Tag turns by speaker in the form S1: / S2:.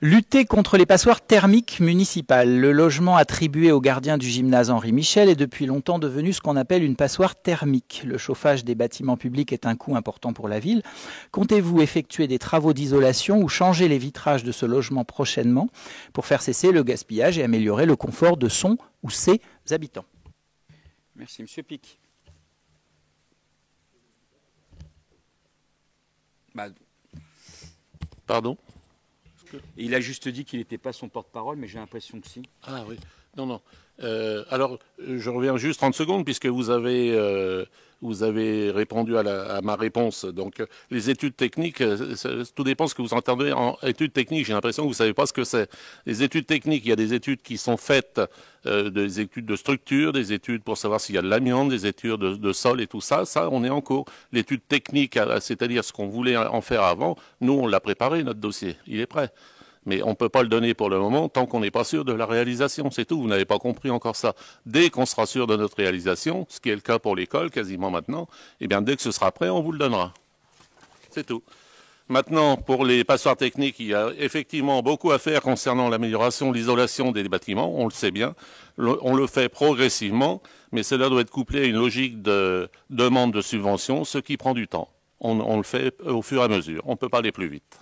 S1: Lutter contre les passoires thermiques municipales. Le logement attribué aux gardiens du gymnase Henri Michel est depuis longtemps devenu ce qu'on appelle une passoire thermique. Le chauffage des bâtiments publics est un coût important pour la ville. Comptez-vous effectuer des travaux d'isolation ou changer les vitrages de ce logement prochainement pour faire cesser le gaspillage et améliorer le confort de son ou ses habitants?
S2: Merci, Monsieur Pic.
S3: Pardon?
S2: Il a juste dit qu'il n'était pas son porte-parole, mais j'ai l'impression que si.
S3: Ah oui, non. Alors, je reviens juste 30 secondes, puisque vous avez répondu à ma réponse. Donc, les études techniques, tout dépend de ce que vous entendez en études techniques. J'ai l'impression que vous ne savez pas ce que c'est. Les études techniques, il y a des études qui sont faites, des études de structure, des études pour savoir s'il y a de l'amiante, des études de sol et tout ça. Ça, on est en cours. L'étude technique, c'est-à-dire ce qu'on voulait en faire avant, nous, on l'a préparé, notre dossier. Il est prêt. Mais on ne peut pas le donner pour le moment tant qu'on n'est pas sûr de la réalisation. C'est tout, vous n'avez pas compris encore ça. Dès qu'on sera sûr de notre réalisation, ce qui est le cas pour l'école quasiment maintenant, eh bien dès que ce sera prêt, on vous le donnera. C'est tout. Maintenant, pour les passoires techniques, il y a effectivement beaucoup à faire concernant l'amélioration de l'isolation des bâtiments, on le sait bien. On le fait progressivement, mais cela doit être couplé à une logique de demande de subvention, ce qui prend du temps. On le fait au fur et à mesure, on ne peut pas aller plus vite.